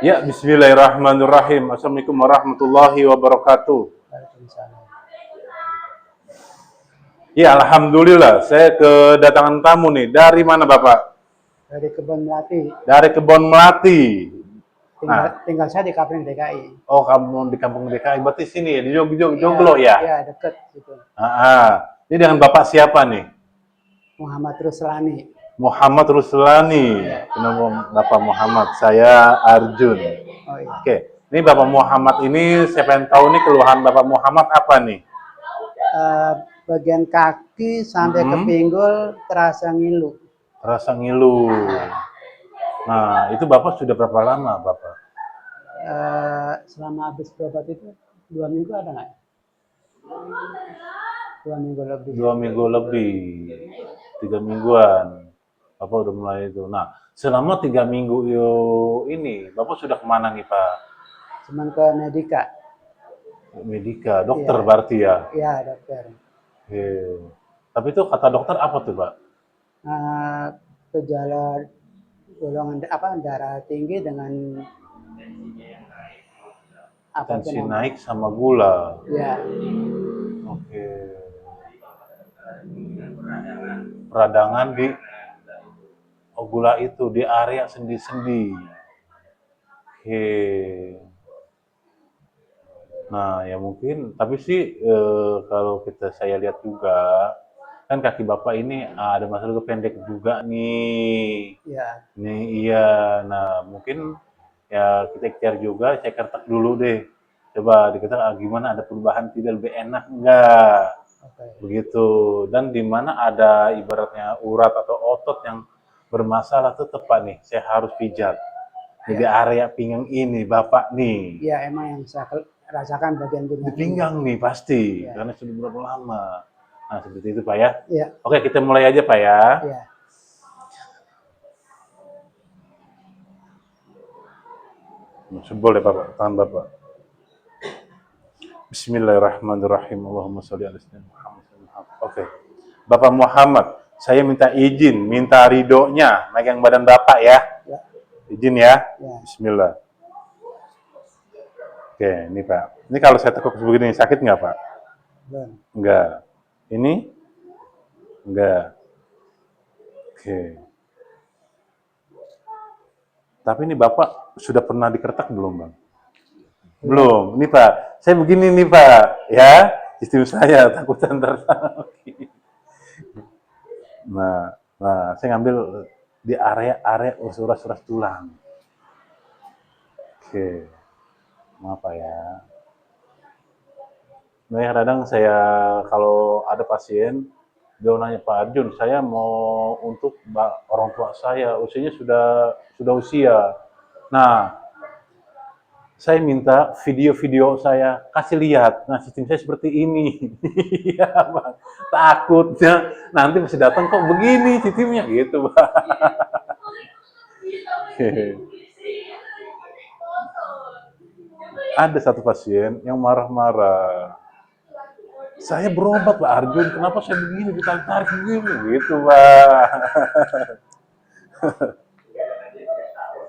Ya, bismillahirrahmanirrahim. Assalamualaikum warahmatullahi wabarakatuh. Waalaikumsalam. Ya, alhamdulillah. Saya kedatangan tamu nih. Dari mana, Bapak? Dari Kebon Melati, Dari Kebon Melati. tinggal Nah, tinggal saya di Kapling DKI. oh kamu di Kampung DKI. Berarti sini ya, di Iya, Joglo ya? iya deket gitu. Ini dengan Bapak siapa nih? Muhammad Ruslani. Muhammad Ruslani. Iya. Nama Bapak Muhammad. Saya Arjun. Oh iya. Oke, ini Bapak Muhammad ini, saya pengen tahu nih keluhan Bapak Muhammad apa nih? Bagian kaki sampai ke pinggul terasa ngilu. Rasa ngilu. Nah, itu Bapak sudah berapa lama, Bapak? Selama habis berobat itu 2 minggu ada nggak? 2 minggu lebih. 2 minggu lebih, 3 mingguan. Bapak udah mulai itu. Nah, selama 3 minggu ini, Bapak sudah kemana nih, Pak? Cuman ke Medika. Medika, dokter Iya. berarti ya? Iya dokter. Oke. Tapi itu kata dokter apa tuh, Pak? Gejala golongan darah tinggi dengan apa tuh Tensi namanya? naik sama gula. Ya, Oke. Peradangan di gula itu, di area sendi-sendi. Oke. Nah, ya mungkin, tapi sih kalau saya lihat juga, kan kaki Bapak ini ada masalah pendek juga nih. ya, Nih iya, nah mungkin ya kita ikhtiar juga, saya keretak dulu deh. Coba diketak gimana, ada perubahan tidak, lebih enak enggak? oke. Begitu. Dan di mana ada ibaratnya urat atau otot yang bermasalah tuh tepat nih, saya harus pijat. Di Ya, area pinggang ini, Bapak nih. ya emang yang saya rasakan bagian Di pinggang ini. pinggang nih pasti, Ya, karena sudah berapa lama. Nah, seperti itu Pak ya. ya, Oke, kita mulai aja Pak ya. ya. Boleh Bapak, tangan Bapak. Bismillahirrahmanirrahim. Allahumma sholli ala sayyidina Muhammad. Oke. Bapak Muhammad, saya minta izin, minta ridhonya megang badan Bapak ya. Ya, Izin ya. ya, Bismillah. Oke, ini Pak. Ini kalau saya tekuk begini sakit nggak Pak? belum. Enggak. Ini? Enggak. Oke. Tapi ini Bapak sudah pernah dikeretak belum, Bang? Belum. Ini Pak, saya begini nih Pak, ya. Istri saya takut ntar. Nah, saya ngambil di area uras-uras tulang. Oke. Maaf Pak ya. Nah, kadang saya kalau ada pasien, dia nanya Pak Arjun, saya mau untuk orang tua saya, usianya sudah usia. Nah, saya minta video-video saya kasih lihat. Nah, sistem saya seperti ini. Iya, Bang. Takutnya nanti masih datang kok begini sistemnya gitu, Pak. Ada satu pasien yang marah-marah. Saya berobat Pak Arjun, kenapa saya begini, ditarik-tarik begini, gitu Pak.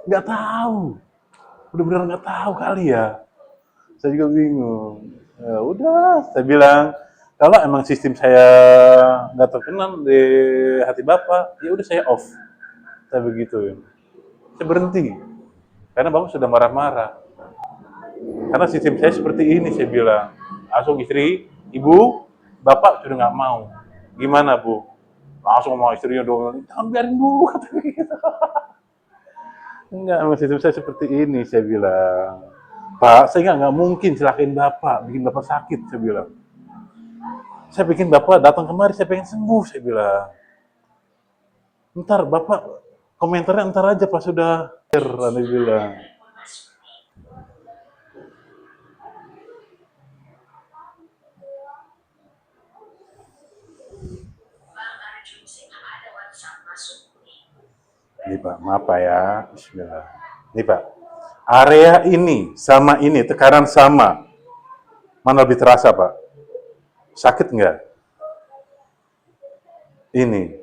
Nggak tahu, benar-benar nggak tahu kali ya. Saya juga bingung. Ya, udah, saya bilang kalau emang sistem saya nggak terkenal di hati Bapak, ya udah saya off. Saya begitu. Saya berhenti karena Bapak sudah marah-marah. Karena sistem saya seperti ini, saya bilang. Langsung istri, ibu, Bapak sudah nggak mau. Gimana Bu? Langsung sama istrinya dong, jangan biarin dulu, katanya gitu. Enggak, emang sistem saya seperti ini, saya bilang. Pak, saya nggak mungkin celakain Bapak, bikin Bapak sakit, saya bilang. Saya bikin Bapak datang kemari, saya pengen sembuh, saya bilang. Ntar Bapak komentarnya ntar aja pas sudah, saya bilang. Ini Pak, maaf Pak ya. Bismillah. Ini Pak, area ini sama ini, tekanan sama. Mana lebih terasa Pak? Sakit nggak? Ini.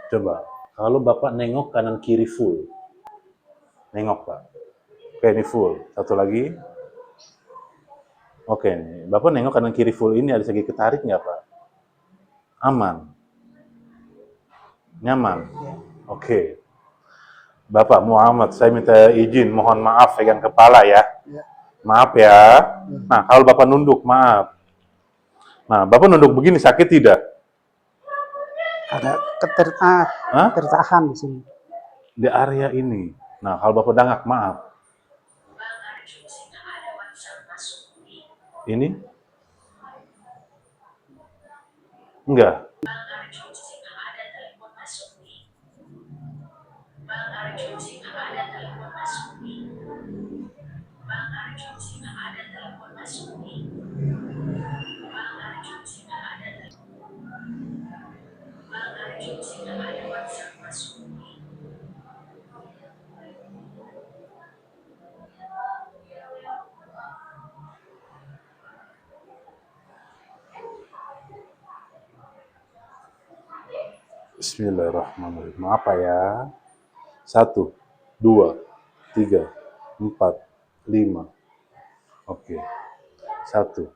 Coba, kalau Bapak nengok kanan kiri full. Nengok, Pak. Oke, ini full. Satu lagi. Oke, nih. Bapak nengok kanan kiri full ini ada segi ketarik nggak, Pak? Aman. Nyaman. Ya. Oke. Bapak Muhammad, saya minta izin, mohon maaf pegang kepala ya. Ya. Maaf ya. Nah, kalau Bapak nunduk, maaf. Nah, Bapak nunduk begini sakit tidak? Ada Hah? tertahan di sini. Di area ini. Nah, kalau Bapak dangak, maaf. Ini? Enggak. Bismillahirrahmanirrahim. Apa ya? 1, 2, 3, 4, 5. Oke. 1,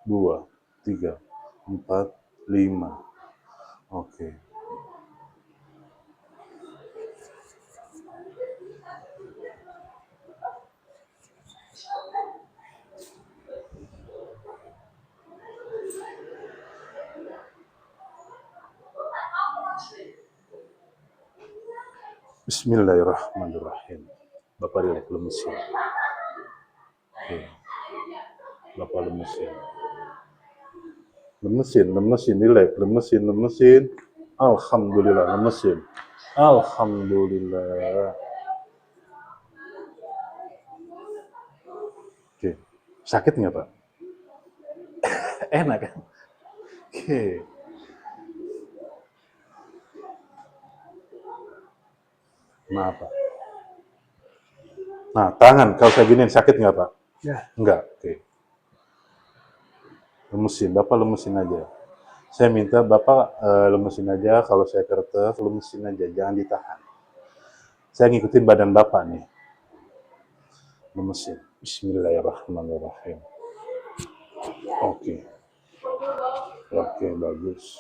2, 3, 4, 5. Oke. Bismillahirrahmanirrahim. Bapak relax, lemesin. Oke. Bapak lemesin. Lemesin, relax, lemesin. Alhamdulillah, lemesin. Alhamdulillah. Oke. Sakit nggak, Pak? Enak kan? Oke. Maaf, Pak. Nah, tangan kalau saya giniin sakit nggak, Pak? Ya. Enggak. Oke. Lemesin, Bapak lemesin aja. Saya minta Bapak lemesin aja, kalau saya kertas, lemesin aja, jangan ditahan. Saya ngikutin badan Bapak nih. Lemesin. Bismillahirrahmanirrahim. Oke. Oke, bagus.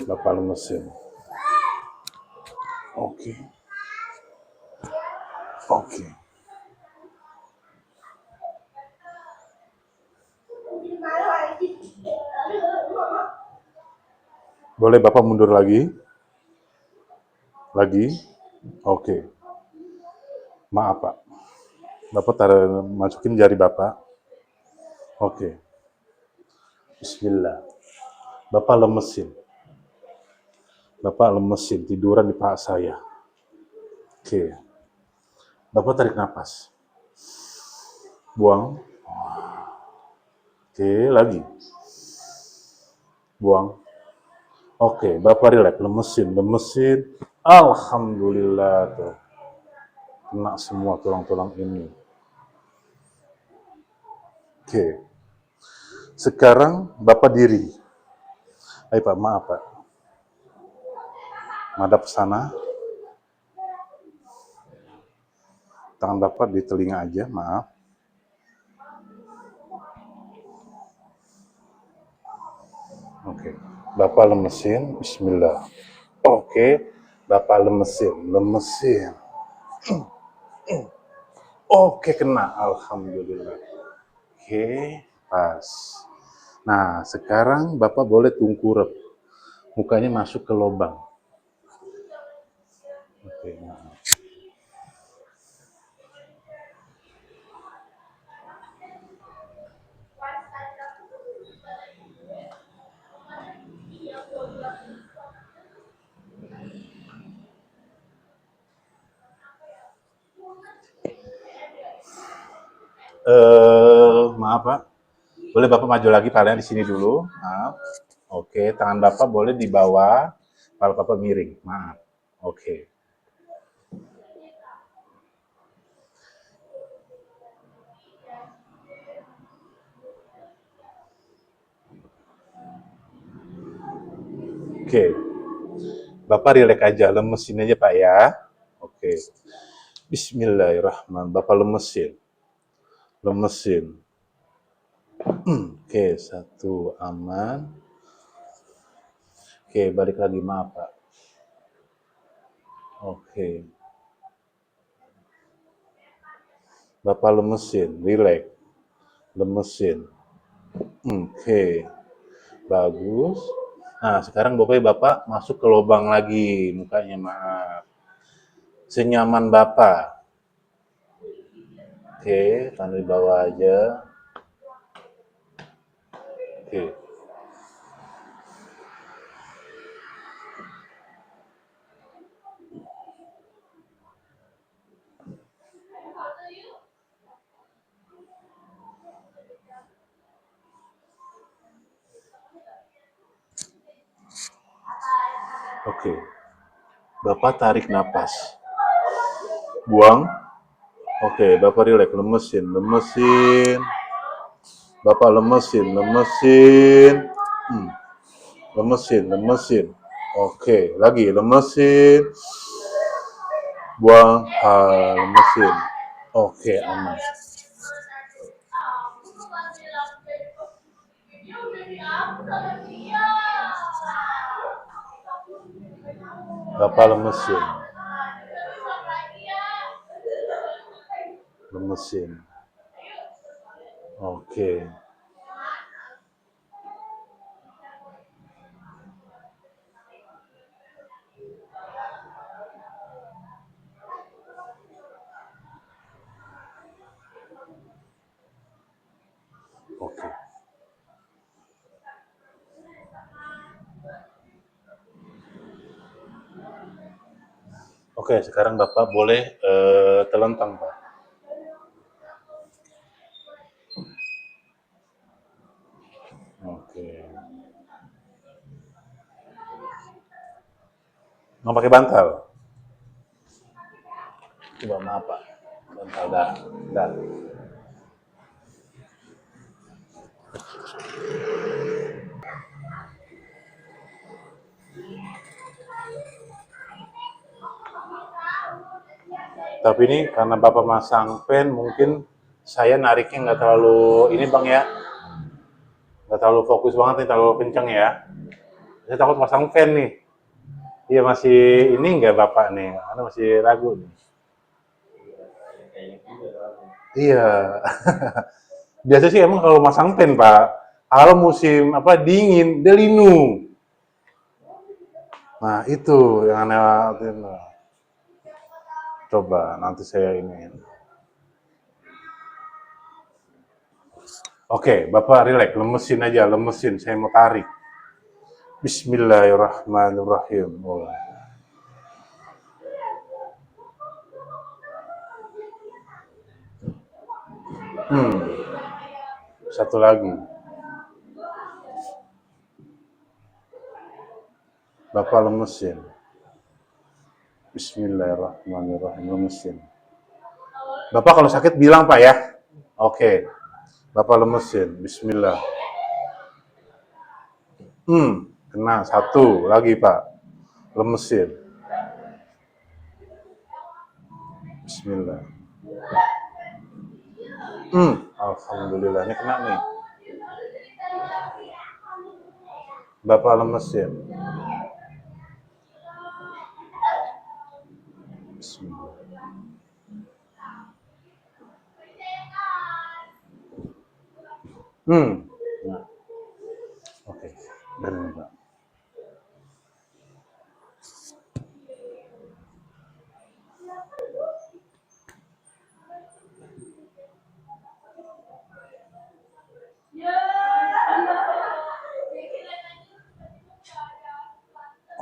Bapak lemesin. Oke. Oke. Boleh Bapak mundur lagi? Lagi? Oke. Maaf, Pak. Bapak masukin jari Bapak. Oke. Bismillah. Bapak lemesin. Bapak lemesin, tiduran di paha saya. Oke. Bapak tarik nafas. Buang. Oke, lagi. Buang. Oke, Bapak relax, lemesin. Alhamdulillah tuh. Kena semua tulang-tulang ini. Oke. Sekarang Bapak diri. Ayo Pak, maaf Pak. Madap sana. Tangan Bapak di telinga aja, maaf. Oke. Bapak lemesin, bismillah. Oke. Bapak lemesin. Oke, kena. Alhamdulillah. Oke, pas. Nah, sekarang Bapak boleh tungkurep. Mukanya masuk ke lubang. Oke, nah. Maaf Pak. Boleh Bapak maju lagi, palanya di sini dulu. Maaf. Oke, tangan Bapak boleh di bawah, kepala Bapak miring. Maaf. Oke. Oke. Bapak rileks aja, lemesin aja Pak ya. Oke. Bismillahirrahmanirrahim. Bapak lemesin. Lemesin. Oke, satu aman. Oke, balik lagi, maaf Pak. Oke. Bapak lemesin, relax. Lemesin. Oke. Bagus. Nah, sekarang Bapak masuk ke lubang lagi, mukanya maaf. Senyaman Bapak. Oke, tahan di bawah aja. Oke. Oke. Bapak tarik napas. Buang. Oke, Bapak relax, lemesin, lemesin. Bapak lemesin, lemesin. Lemesin, lemesin. Oke, lagi lemesin. Buang, lemesin. Oke, aman. Bapak lemesin. Lemesin. Oke. Oke. Oke, sekarang Bapak boleh telentang, Pak. Oke. Mau pakai bantal? Coba maaf, Pak. Bantal dah. Dah. Tapi ini karena Bapak masang pen, mungkin saya nariknya nggak terlalu ini Bang ya, nggak terlalu fokus banget nih, terlalu kenceng ya. Saya takut pasang pen nih. Iya masih ini nggak Bapak nih, karena masih ragu nih. Iya. Biasa sih emang kalau masang pen Pak, kalau musim apa dingin dia linu. Nah itu yang aneh. Coba nanti saya ini. Oke, Bapak relax, lemesin aja, lemesin. Saya mau tarik. Bismillahirrahmanirrahim. Mulai. Satu lagi. Bapak lemesin. Bismillahirrahmanirrahim. Lemesin. Bapak kalau sakit bilang Pak ya. Oke. Bapak lemesin. Bismillah. Kena satu lagi Pak. Lemesin. Bismillah. Alhamdulillah ini kena nih. Bapak lemesin. Bismillah. Nah. Oke. Benar Pak.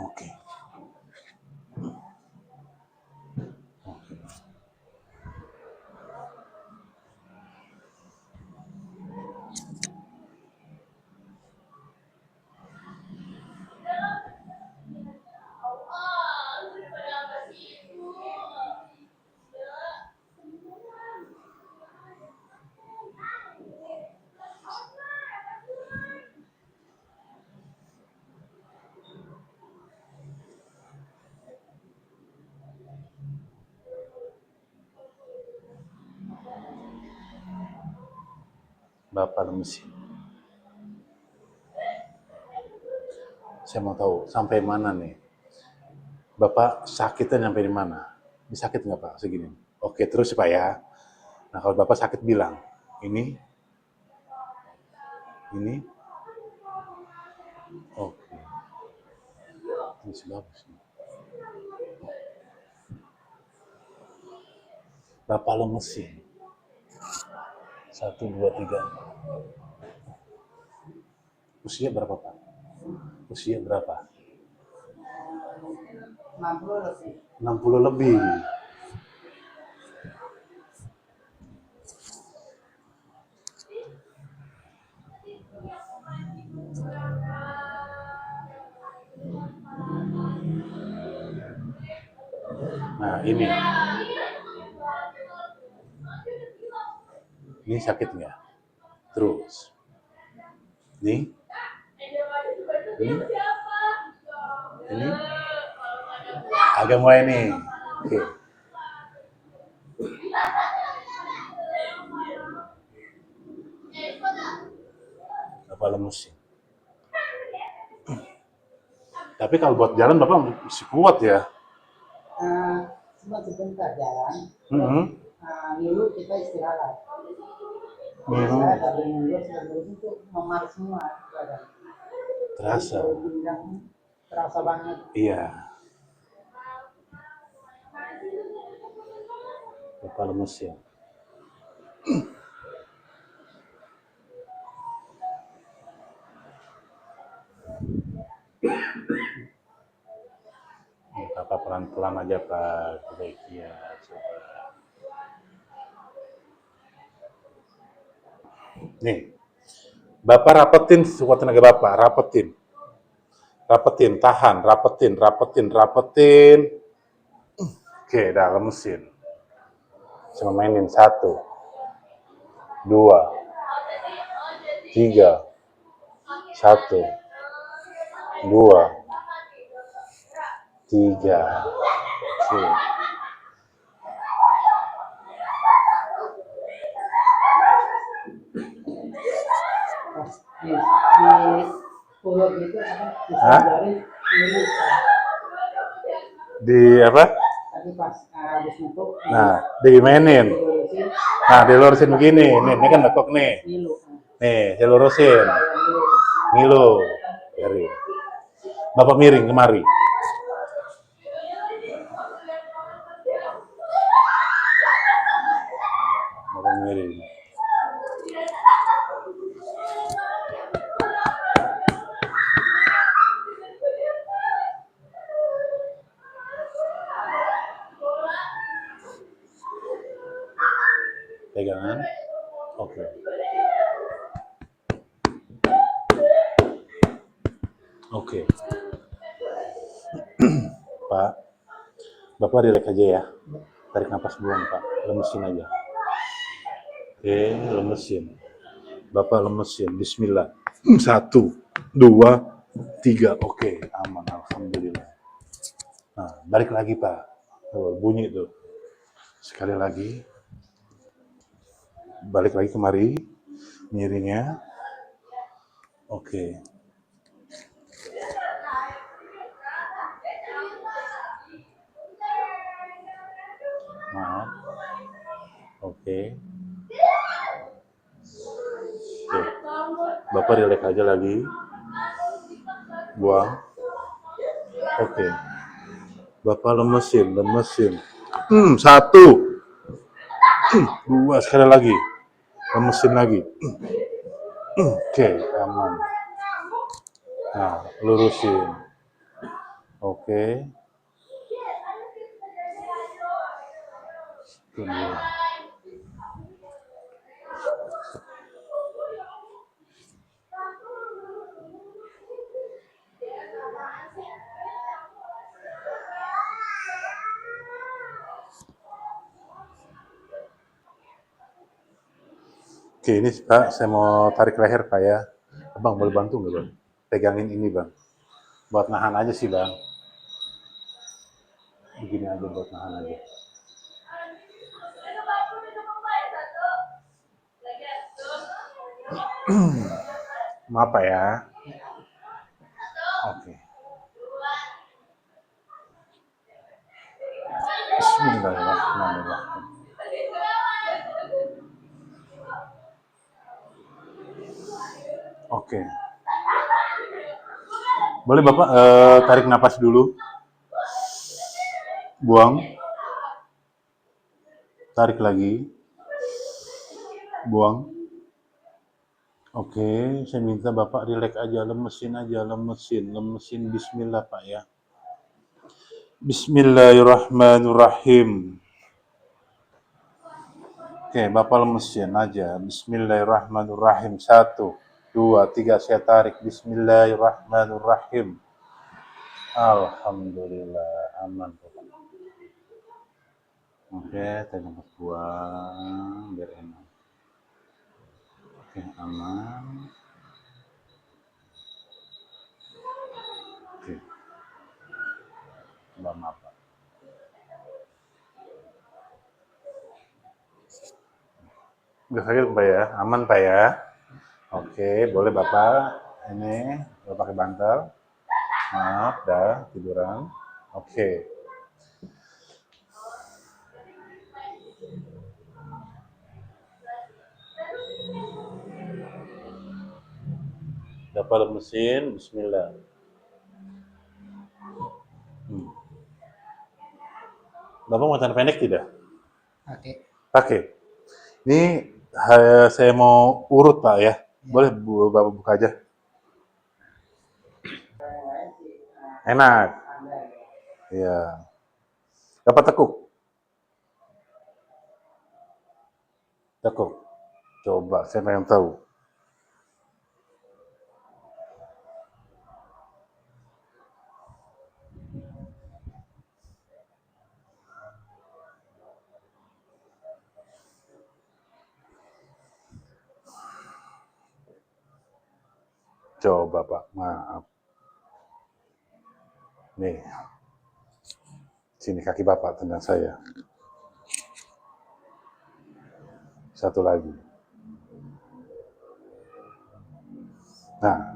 Oke. Bapak lemesin. Saya mau tahu sampai mana nih. Bapak sakitnya sampai di mana? Ini sakit nggak Pak segini? Oke terus Pak ya. Nah kalau Bapak sakit bilang, ini, oke, ini bagus nih. Bapak lemesin. 1, 2, 3. Usia berapa Pak? Usia berapa? 60 lebih. 60 lebih. Nah ini sakit nggak? Terus, nih, ini agak mulai nih. Oke. Bapak lemesin. Tapi kalau buat jalan Bapak masih kuat ya? Cuma sebentar jalan. Dulu kita istirahat. Saya dari mundur itu memar semua badan. Terasa. Terasa banget. Iya. Bapak lemesin. Bapak pelan-pelan aja Pak. Iya. Nih, Bapak rapetin sekuat tenaga Bapak, rapetin. Rapetin, tahan, rapetin. Oke, dah lemesin. Cuma mainin 1, 2, 3, 1, 2, 3. Oke. Di pulau gitu jari milu. Di apa? Tadi pas habis nutuk. Nah, dimainin. Nah, dilurusin begini. Nih, ini kan lekuk nih. Nih, dilurusin. Ngilu. Dari. Bapak miring kemari. Bapak miring. Pegangan. Oke. Oke. Pak, Bapak relax aja ya. Tarik nafas buang Pak. Lemesin aja. Oke, lemesin. Bapak lemesin. Bismillah. 1, 2, 3. Oke, aman. Alhamdulillah. Nah, balik lagi Pak. Tuh, bunyi tuh. Sekali lagi. Balik lagi kemari. Miringnya. Oke. Maaf. Oke. Oke. Bapak relax aja lagi. Buang. Oke. Bapak lemesin. 1, 2, sekali lagi. Lemesin lagi. Oke, aman. Nah, lurusin. Oke. Tunggu. Oke, ini Pak, saya mau tarik leher Pak ya. Bang, boleh bantu nggak Bang? Pegangin ini Bang. Buat nahan aja sih Bang. Begini aja buat nahan aja. Maaf Pak ya. Oke. Bismillahirrahmanirrahim. Oke. Boleh Bapak tarik napas dulu. Buang. Tarik lagi. Buang. Oke, saya minta Bapak rileks aja, lemesin. Bismillah Pak ya. Bismillahirrahmanirrahim. Oke, Bapak lemesin aja. Bismillahirrahmanirrahim. 1, 2, 3, saya tarik. Bismillahirrahmanirrahim. Alhamdulillah, aman Bapak. Oke, tadi buang, biar enak. Oke, aman. Oke. Maaf Pak. Udah sakit Pak ya? Aman Pak ya? Oke, boleh Bapak. Ini, Bapak pakai bantal. Maaf, dah tiduran. Oke. Dapat mesin, bismillah. Bapak mau celana pendek tidak? Oke. Pakai. Ini saya mau urut Pak ya. Boleh Bapak buka aja. Enak. Iya. Dapat tekuk. Tekuk. Coba, saya pengen tahu. Coba Pak, maaf. Nih. Sini kaki Bapak, tendang saya. Satu lagi. Nah,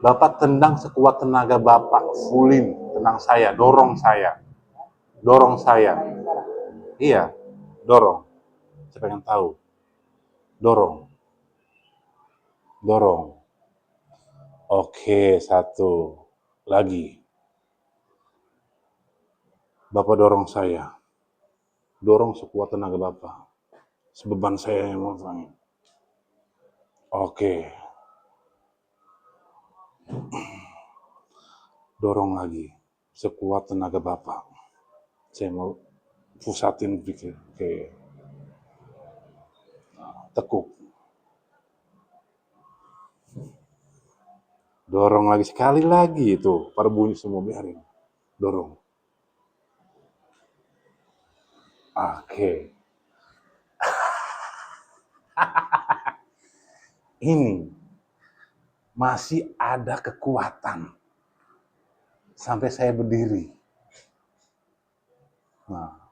Bapak tendang sekuat tenaga Bapak, fullin, tendang saya, dorong saya. Dorong saya. Iya, dorong. Saya pengen tahu. Dorong. Dorong. Oke, satu. Lagi. Bapak dorong saya. Dorong sekuat tenaga Bapak. Sebeban saya yang mau. Oke. Dorong lagi. Sekuat tenaga Bapak. Saya mau pusatin pikir. Oke. Tekuk. Dorong lagi sekali lagi itu. Pada bunyi semua, biarin. Dorong. Oke. Ini masih ada kekuatan sampai saya berdiri. Nah,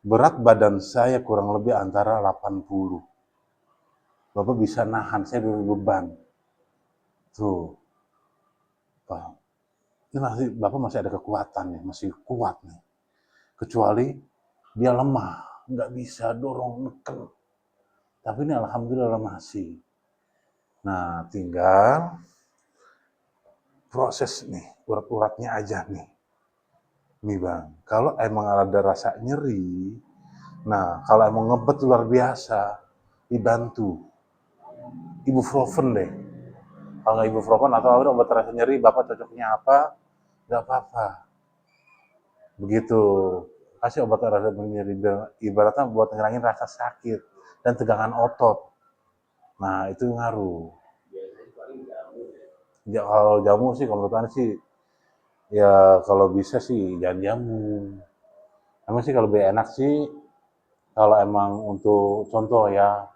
berat badan saya kurang lebih antara 80. Bapak bisa nahan, saya beban. Tuh. Pak. Ini Bapak masih ada kekuatan nih, masih kuat nih. Kecuali dia lemah, nggak bisa dorong, neken. Tapi ini alhamdulillah masih. Nah, tinggal proses nih, urat-uratnya aja nih. Nih Bang, kalau emang ada rasa nyeri, nah kalau emang ngebet luar biasa, dibantu. Ibuprofen deh. Kalau nggak ibuprofen atau ada obat rasa nyeri, Bapak cocoknya apa? Nggak apa-apa. Begitu. Kasih obat rasa nyeri, ibaratnya buat ngilangin rasa sakit dan tegangan otot. Nah, itu ngaruh. Ya, kalau jamu sih, kalau menurut sih, ya kalau bisa sih jangan jamu. Emang sih kalau lebih enak sih, kalau emang untuk contoh ya,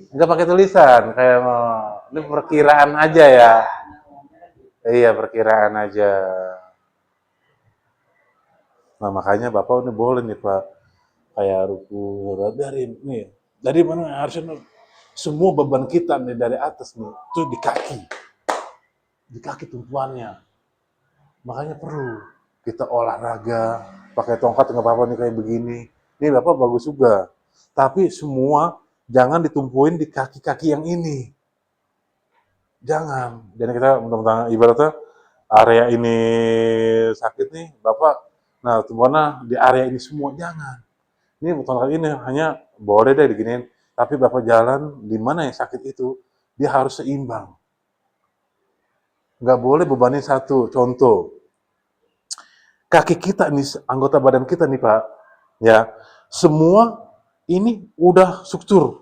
nggak pakai tulisan, kayak ini perkiraan aja ya. Iya, perkiraan aja. Nah makanya Bapak ini boleh nih Pak, kayak ruku, dari mana harusnya semua beban kita nih dari atas nih, itu di kaki tumpuannya. Makanya perlu kita olahraga, pakai tongkat nggak apa-apa nih kayak begini. Ini Bapak bagus juga. Tapi semua jangan ditumpuin di kaki-kaki yang ini. Jangan. Jadi kita mentang-mentang ibaratnya area ini sakit nih, Bapak, nah tumpuannya di area ini semua. Jangan. Ini tongkat ini hanya boleh deh diginiin. Tapi Bapak jalan di mana yang sakit itu, dia harus seimbang. Nggak boleh bebanin satu. Contoh, kaki kita nih, anggota badan kita nih Pak, ya, semua ini udah struktur.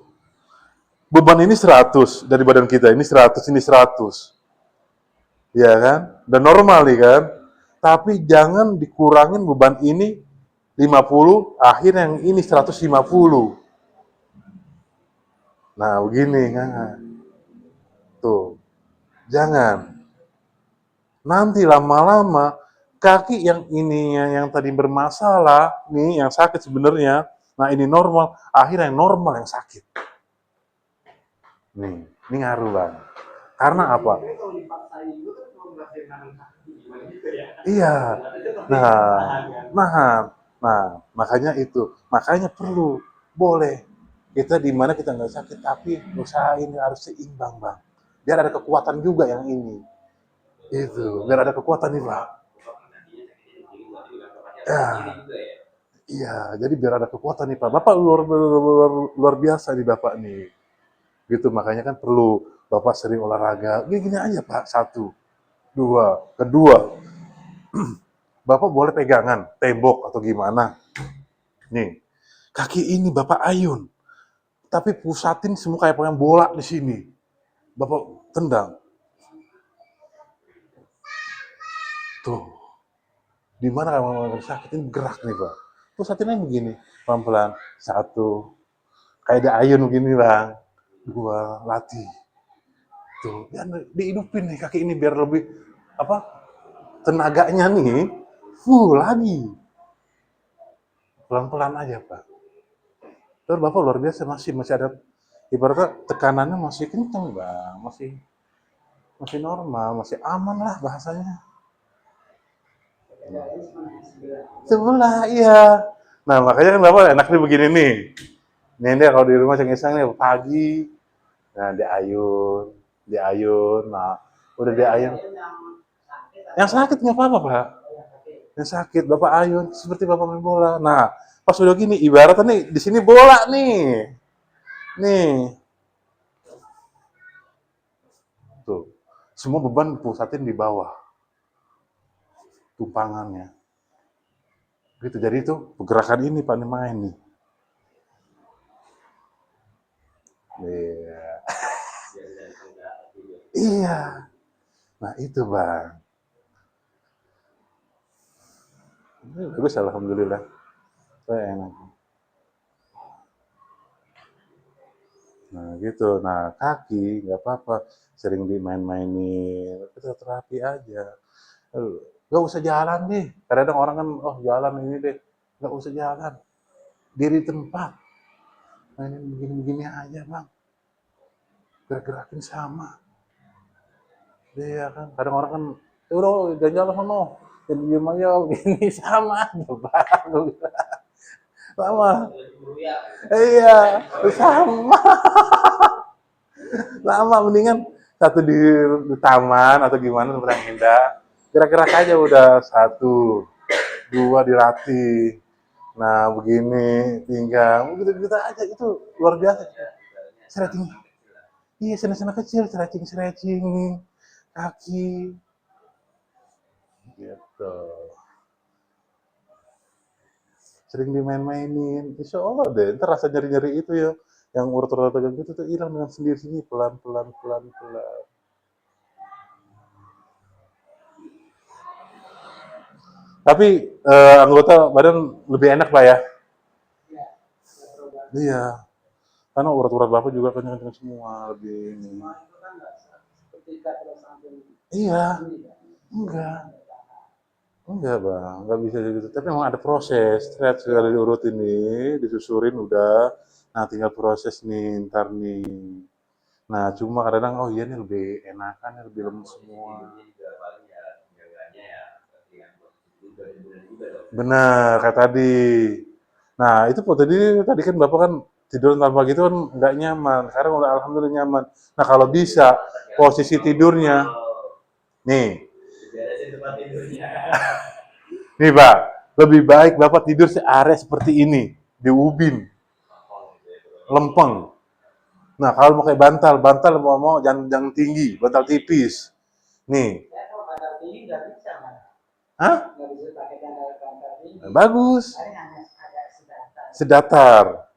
Beban ini 100 dari badan kita, ini 100, ini 100. Ya kan? Dan normal nih kan? Tapi jangan dikurangin beban ini 50, akhir yang ini 150. Nah, begini kan. Tuh, jangan. Nanti lama-lama kaki yang ininya yang tadi bermasalah nih yang sakit sebenarnya, nah ini normal, akhirnya yang normal yang sakit. Nih, ini ngaruh bang. Karena apa? Iya. Nah, nah, nah, makanya itu, makanya perlu, boleh. Kita di mana kita nggak sakit, tapi usahain harus seimbang bang. Biar ada kekuatan juga yang ini. Itu, biar ada kekuatan nih bang. Ya, iya, jadi biar ada kekuatan nih Pak. Bapak luar biasa nih Bapak nih. Gitu, makanya kan perlu Bapak sering olahraga. Gini-gini aja Pak, satu. Dua. Kedua, Bapak boleh pegangan, tembok atau gimana. Nih, kaki ini Bapak ayun. Tapi pusatin semua kayak pengen bola di sini. Bapak tendang. Tuh, di mana kalau sakit ini gerak nih Pak. Pusatinnya begini, pelan-pelan. Satu, kayak di ayun begini Bang. Dua, latih. Tuh, biar dihidupin nih kaki ini biar lebih apa tenaganya nih full lagi. Pelan-pelan aja, Pak. Terus Bapak luar biasa masih ada ibaratnya tekanannya masih kencang, Bang. Masih masih normal, masih aman lah bahasanya. Sebelah, iya. Nah, makanya kan Bapak enaknya begini nih. Nih, dia kalau di rumah cengisang nih pagi, nah diayun, nah udah diayun. Yang sakit nggak apa-apa, Pak. Yang sakit Bapak ayun seperti Bapak main bola. Nah, pas udah gini ibaratnya nih di sini bola nih. Nih, tuh. Semua beban pusatin di bawah tumpangannya. Gitu. Jadi itu pergerakan ini Pak nih main nih. Iya. Iya. Nah, itu, Bang. Ini bagus alhamdulillah. Saya enak. Nah, gitu. Nah, kaki nggak apa-apa. Sering dimain-mainin. Kita terapi aja. Nggak usah jalan deh. Kadang-kadang orang kan, oh jalan ini deh. Nggak usah jalan. Diri tempat. Mainin begini-begini aja, Bang. Gerak-gerakin sama. Iya kan. Kadang orang kan, ya udah jangan jalan sono. Jadi diem aja begini sama aja, Bang. Sama. Iya, sama. Lama mendingan satu di taman atau gimana seberang indah. Gerak-gerak aja udah satu, dua dilatih. Nah begini pinggang, gitu-gitu aja itu luar biasa. Stretching, iya sana-sana kecil, stretching kaki, gitu. Sering dimain-mainin, insya Allah deh. Ntar rasa nyeri-nyeri itu ya, yang urat-urat gitu tuh hilang dengan sendiri pelan-pelan pelan-pelan. Tapi anggota badan lebih enak lah ya. Iya, karena urat-urat bapak juga kencang-kencang semua lebih ini. Iya, enggak. Enggak bang, nggak bisa gitu. Tapi memang ada proses. Lihat sekali diurut ini, disusurin udah. Nah tinggal proses nih, ntar nih. Nah cuma kadang-kadang, oh iya nih lebih enakan, nih, lebih lemes semua. Benar, kayak tadi. Nah itu kok tadi kan bapak kan tidur tanpa gitu kan nggak nyaman. Sekarang udah alhamdulillah nyaman. Nah kalau bisa posisi tidurnya, nih, nih Pak, lebih baik Bapak tidur di area seperti ini, di ubin, lempeng. Nah, kalau mau kayak bantal, bantal mau jangan tinggi, bantal tipis. Nih, hah? Bagus, sedatar.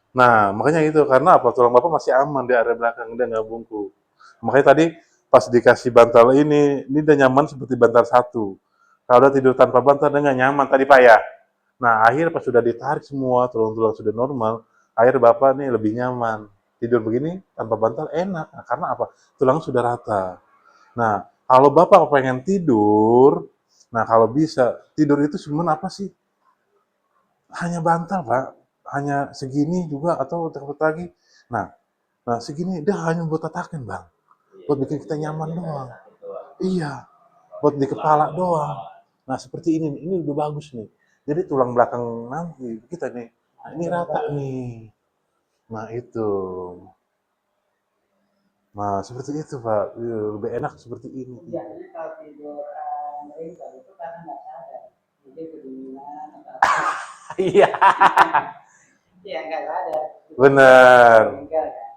Nah, makanya itu karena apa? Tulang Bapak masih aman di area belakang, dia nggak bungkuk. Makanya tadi pas dikasih bantal ini udah nyaman seperti bantal satu. Kalau udah tidur tanpa bantal, dia nggak nyaman tadi Pak ya. Nah, akhir pas sudah ditarik semua, tulang-tulang sudah normal, akhir Bapak nih lebih nyaman. Tidur begini tanpa bantal enak. Nah, karena apa? Tulang sudah rata. Nah, kalau Bapak pengen tidur, nah kalau bisa, tidur itu cuma apa sih? Hanya bantal, Pak. Hanya segini juga atau takut lagi. Nah, segini dia hanya buat tatakan, Bang. Buat bikin kita nyaman doang. Iya, buat di kepala doang. Nah, seperti ini udah bagus nih. Jadi tulang belakang nanti kita nih, nah, ini rata nih. Nah, itu. Nah, seperti itu, Pak. Iya, lebih enak seperti ini. Biasanya kalau tidur meninggal itu karena nggak sadar. Jadi kedinginan atau Iya, iya nggak sadar. benar. Meninggal kan.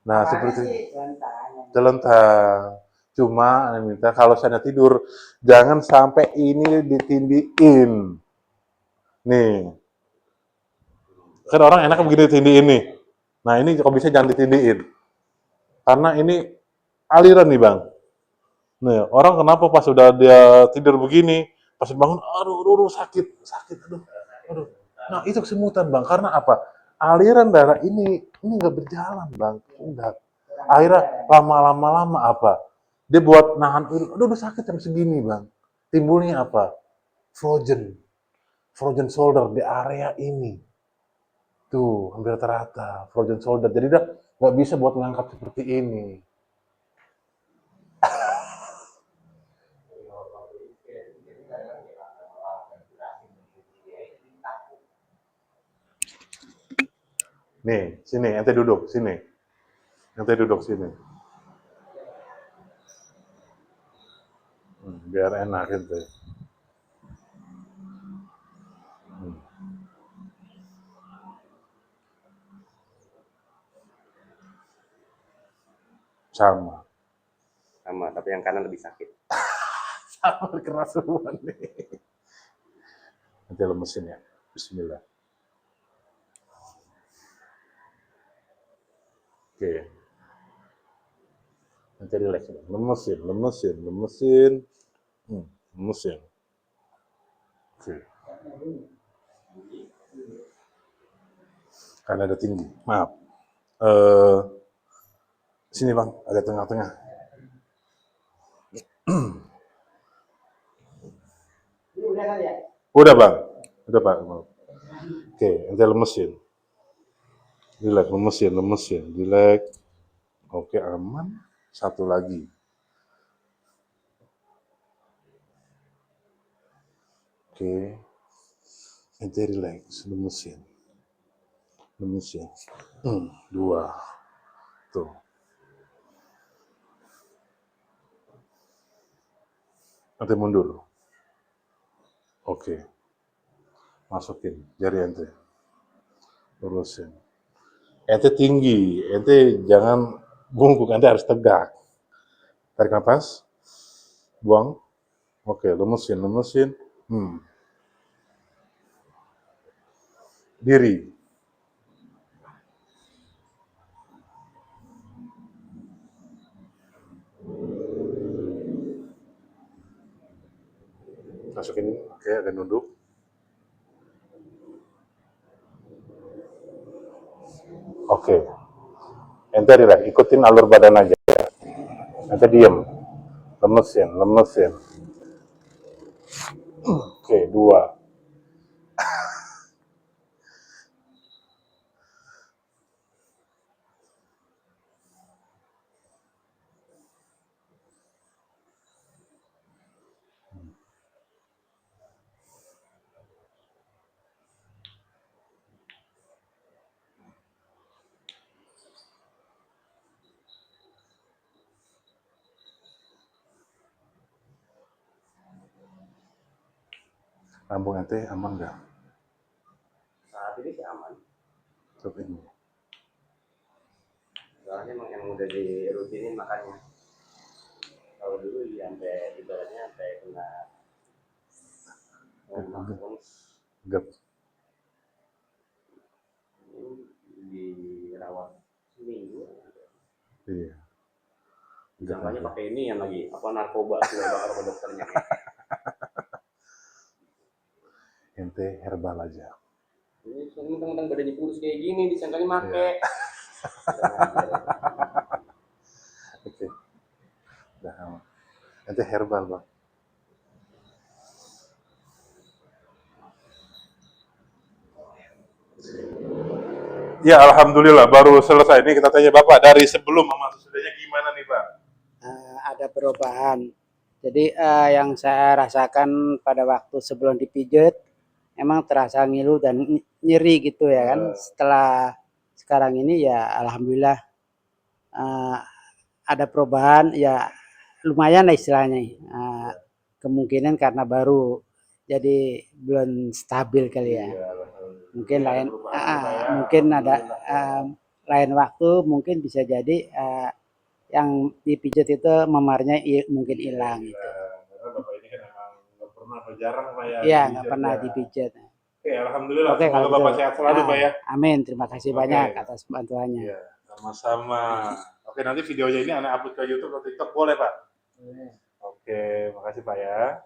Nah, Awalnya seperti sih rentan. telentang. Cuma, Ana minta kalau saya tidur, jangan sampai ini ditindiin. Nih, kan orang enak begini ditindiin nih. Nah, ini kalau bisa jangan ditindiin. Karena ini aliran nih, Bang. Nih, orang kenapa pas sudah dia tidur begini, pas bangun, aduh, sakit, sakit, aduh. Nah, itu kesemutan, Bang. Karena apa? Aliran darah ini nggak berjalan, Bang. Udah. Akhirnya lama-lama apa? Dia buat nahan, aduh, sakit jam segini, Bang. Timbulnya apa? Frozen. Frozen shoulder di area ini. Tuh, hampir rata. Frozen shoulder. Jadi dia nggak bisa buat ngangkat seperti ini. Nih, sini, ente duduk, sini. Ente duduk sini. Biar enak ente. Sama. Sama, tapi yang kanan lebih sakit. Sama keras semua nih. Nanti lemesin ya. Bismillah. Oke. Nanti relax. Lemesin. Lemesin. Oke. Karena ada tinggi. Maaf. Sini bang, agak tengah-tengah. Udah kan ya? Udah bang. Udah pak. Oke, nanti lemesin. Relax, lemesin. Relax. Oke, aman. Satu lagi. Oke. Nanti relax, lemesin. Dua. Tuh. Nanti mundur. Oke. Masukin jari ente. Lurusin. Ente tinggi. Ente jangan bungkuk. Ente harus tegak. Tarik nafas. Buang. Oke, lemesin. Diri. Masukin. Oke, agak nunduk. Oke. Ente relax. Ikutin alur badan aja. Ente diem. Lemesin. Oke, 2. Lambung ente aman nggak? Saat ini sih aman. Untuk ini. Soalnya emang udah dirutinin makannya. Kalau dulu ya sampai ibaratnya sampai kena Gap. dirawat seminggu. Iya. Jangannya pakai ini yang lagi apa narkoba sih bakal ke dokternya. Ente herbal aja. Ini kadang-kadang badannya kurus kayak gini disangkanya make. Oke. Udah aman. Ente herbal, Bang. Ya, alhamdulillah baru selesai. Ini kita tanya Bapak dari sebelum sama sesudahnya gimana nih, Pak? Ada perubahan. Jadi yang saya rasakan pada waktu sebelum dipijat emang terasa ngilu dan nyeri gitu ya kan. Setelah sekarang ini ya alhamdulillah ada perubahan ya lumayan lah istilahnya. Kemungkinan karena baru jadi belum stabil kali ya. Mungkin lain mungkin ada lain waktu mungkin bisa jadi yang dipijat itu memarnya mungkin hilang gitu. Karena Bapak ini kan emang nggak pernah atau jarang Pak ya. Iya, nggak pernah dipijat. Oke, alhamdulillah. Oke, Semoga kalau Bapak gitu. sehat selalu, Pak ya. Amin, terima kasih Oke. banyak atas bantuannya. Iya, sama-sama. Oke, nanti videonya ini Anda upload ke YouTube atau TikTok boleh, Pak? Oke, makasih Pak ya.